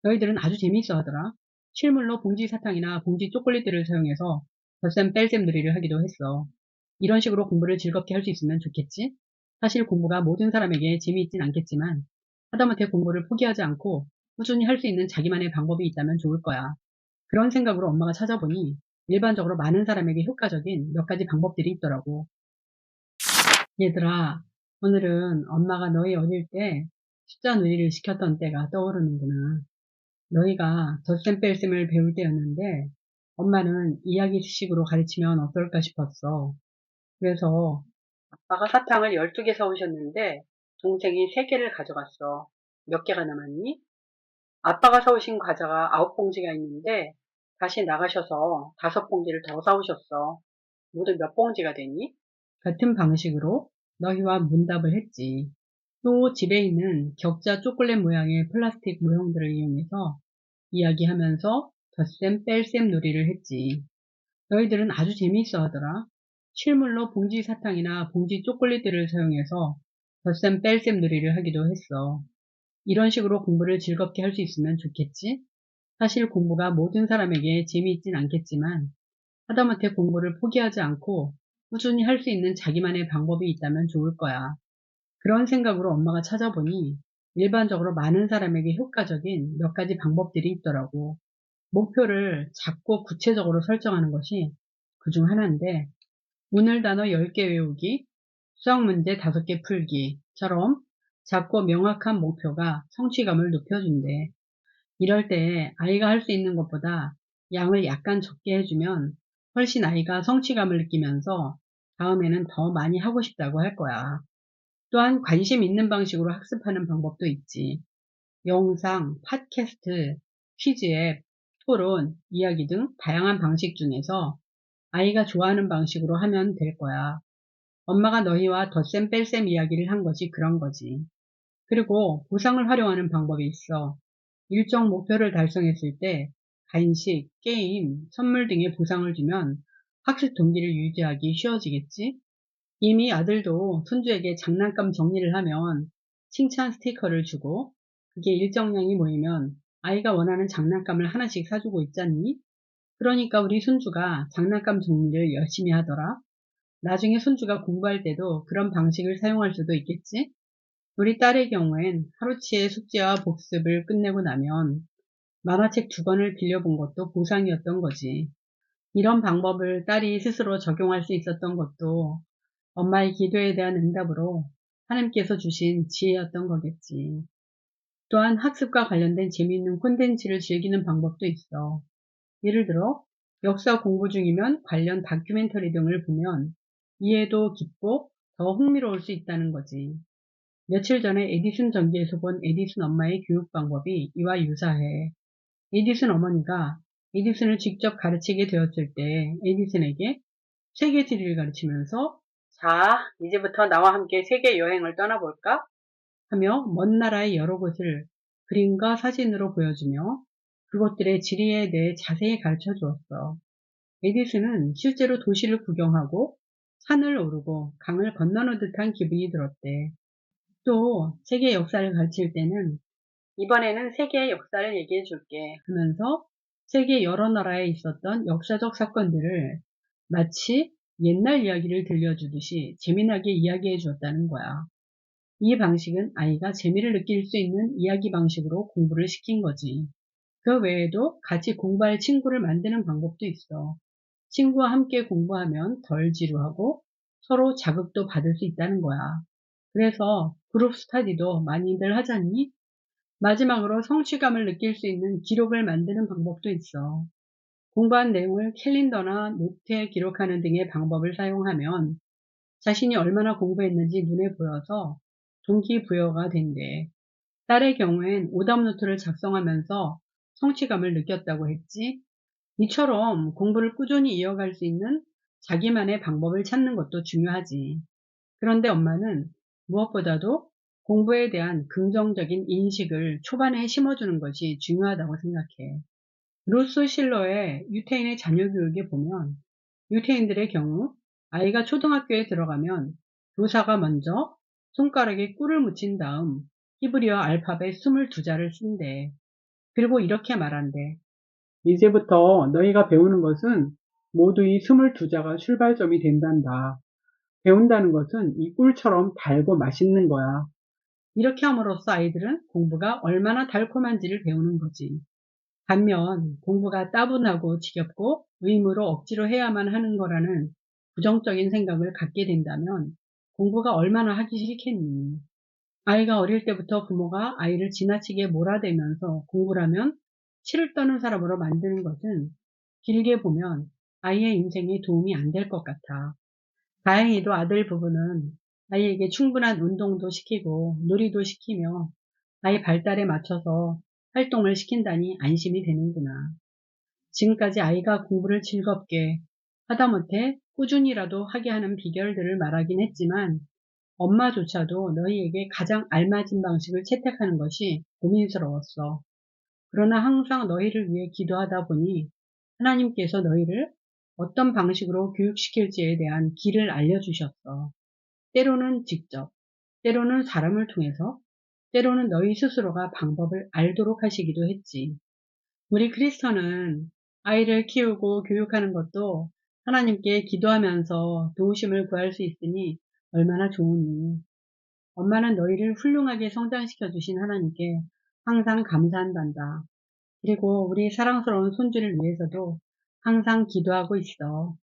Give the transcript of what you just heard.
너희들은 아주 재미있어 하더라. 실물로 봉지 사탕이나 봉지 초콜릿들을 사용해서 덧셈 뺄셈 놀이를 하기도 했어. 이런 식으로 공부를 즐겁게 할 수 있으면 좋겠지? 사실 공부가 모든 사람에게 재미있진 않겠지만 하다못해 공부를 포기하지 않고 꾸준히 할 수 있는 자기만의 방법이 있다면 좋을 거야. 그런 생각으로 엄마가 찾아보니 일반적으로 많은 사람에게 효과적인 몇 가지 방법들이 있더라고. 얘들아, 오늘은 엄마가 너희 어릴 때 숫자 놀이를 시켰던 때가 떠오르는구나. 너희가 덧셈 뺄셈을 배울 때였는데 엄마는 이야기 수식으로 가르치면 어떨까 싶었어. 그래서 아빠가 사탕을 12개 사오셨는데 동생이 3개를 가져갔어. 몇 개가 남았니? 아빠가 사오신 과자가 9봉지가 있는데 다시 나가셔서 5봉지를 더 사오셨어. 모두 몇 봉지가 되니? 같은 방식으로 너희와 문답을 했지. 또 집에 있는 격자 초콜릿 모양의 플라스틱 모형들을 이용해서 이야기하면서 덧셈 뺄셈 놀이를 했지. 너희들은 아주 재미있어 하더라. 실물로 봉지 사탕이나 봉지 초콜릿들을 사용해서 덧셈 뺄셈 놀이를 하기도 했어. 이런 식으로 공부를 즐겁게 할 수 있으면 좋겠지? 사실 공부가 모든 사람에게 재미있진 않겠지만 하다못해 공부를 포기하지 않고 꾸준히 할 수 있는 자기만의 방법이 있다면 좋을 거야. 그런 생각으로 엄마가 찾아보니 일반적으로 많은 사람에게 효과적인 몇 가지 방법들이 있더라고. 목표를 작고 구체적으로 설정하는 것이 그중 하나인데 오늘 단어 10개 외우기, 수학 문제 5개 풀기처럼 작고 명확한 목표가 성취감을 높여준대. 이럴 때 아이가 할 수 있는 것보다 양을 약간 적게 해주면 훨씬 아이가 성취감을 느끼면서 다음에는 더 많이 하고 싶다고 할 거야. 또한 관심 있는 방식으로 학습하는 방법도 있지. 영상, 팟캐스트, 퀴즈 앱, 토론, 이야기 등 다양한 방식 중에서 아이가 좋아하는 방식으로 하면 될 거야. 엄마가 너희와 덧셈 뺄셈 이야기를 한 것이 그런 거지. 그리고 보상을 활용하는 방법이 있어. 일정 목표를 달성했을 때 간식, 게임, 선물 등의 보상을 주면 학습 동기를 유지하기 쉬워지겠지? 이미 아들도 손주에게 장난감 정리를 하면 칭찬 스티커를 주고 그게 일정량이 모이면 아이가 원하는 장난감을 하나씩 사주고 있잖니? 그러니까 우리 손주가 장난감 정리를 열심히 하더라. 나중에 손주가 공부할 때도 그런 방식을 사용할 수도 있겠지? 우리 딸의 경우엔 하루치의 숙제와 복습을 끝내고 나면 만화책 2권을 빌려본 것도 보상이었던 거지. 이런 방법을 딸이 스스로 적용할 수 있었던 것도 엄마의 기도에 대한 응답으로 하나님께서 주신 지혜였던 거겠지. 또한 학습과 관련된 재미있는 콘텐츠를 즐기는 방법도 있어. 예를 들어 역사 공부 중이면 관련 다큐멘터리 등을 보면 이해도 깊고 더 흥미로울 수 있다는 거지. 며칠 전에 에디슨 전기에서 본 에디슨 엄마의 교육 방법이 이와 유사해. 에디슨 어머니가 에디슨을 직접 가르치게 되었을 때 에디슨에게 세계 지리를 가르치면서 자, 이제부터 나와 함께 세계 여행을 떠나볼까? 하며 먼 나라의 여러 곳을 그림과 사진으로 보여주며 그곳들의 지리에 대해 자세히 가르쳐 주었어. 에디슨은 실제로 도시를 구경하고 산을 오르고 강을 건너는 듯한 기분이 들었대. 또 세계 역사를 가르칠 때는 이번에는 세계의 역사를 얘기해 줄게 하면서 세계 여러 나라에 있었던 역사적 사건들을 마치 옛날 이야기를 들려주듯이 재미나게 이야기해 주었다는 거야. 이 방식은 아이가 재미를 느낄 수 있는 이야기 방식으로 공부를 시킨 거지. 그 외에도 같이 공부할 친구를 만드는 방법도 있어. 친구와 함께 공부하면 덜 지루하고 서로 자극도 받을 수 있다는 거야. 그래서 그룹 스터디도 많이들 하잖니? 마지막으로 성취감을 느낄 수 있는 기록을 만드는 방법도 있어. 공부한 내용을 캘린더나 노트에 기록하는 등의 방법을 사용하면 자신이 얼마나 공부했는지 눈에 보여서 동기부여가 된대. 딸의 경우엔 오답노트를 작성하면서 성취감을 느꼈다고 했지. 이처럼 공부를 꾸준히 이어갈 수 있는 자기만의 방법을 찾는 것도 중요하지. 그런데 엄마는 무엇보다도 공부에 대한 긍정적인 인식을 초반에 심어주는 것이 중요하다고 생각해. 루스 실러의 유태인의 자녀 교육에 보면 유태인들의 경우 아이가 초등학교에 들어가면 교사가 먼저 손가락에 꿀을 묻힌 다음 히브리어 알파벳 22자를 쓴대. 그리고 이렇게 말한대. 이제부터 너희가 배우는 것은 모두 이 22자가 출발점이 된단다. 배운다는 것은 이 꿀처럼 달고 맛있는 거야. 이렇게 함으로써 아이들은 공부가 얼마나 달콤한지를 배우는 거지. 반면 공부가 따분하고 지겹고 의무로 억지로 해야만 하는 거라는 부정적인 생각을 갖게 된다면 공부가 얼마나 하기 싫겠니. 아이가 어릴 때부터 부모가 아이를 지나치게 몰아대면서 공부라면 치를 떠는 사람으로 만드는 것은 길게 보면 아이의 인생에 도움이 안 될 것 같아. 다행히도 아들 부부는 아이에게 충분한 운동도 시키고 놀이도 시키며 아이 발달에 맞춰서 활동을 시킨다니 안심이 되는구나. 지금까지 아이가 공부를 즐겁게 하다못해 꾸준히라도 하게 하는 비결들을 말하긴 했지만 엄마조차도 너희에게 가장 알맞은 방식을 채택하는 것이 고민스러웠어. 그러나 항상 너희를 위해 기도하다 보니 하나님께서 너희를 어떤 방식으로 교육시킬지에 대한 길을 알려주셨어. 때로는 직접, 때로는 사람을 통해서, 때로는 너희 스스로가 방법을 알도록 하시기도 했지. 우리 크리스천은 아이를 키우고 교육하는 것도 하나님께 기도하면서 도우심을 구할 수 있으니 얼마나 좋으니. 엄마는 너희를 훌륭하게 성장시켜 주신 하나님께 항상 감사한단다. 그리고 우리 사랑스러운 손주를 위해서도 항상 기도하고 있어.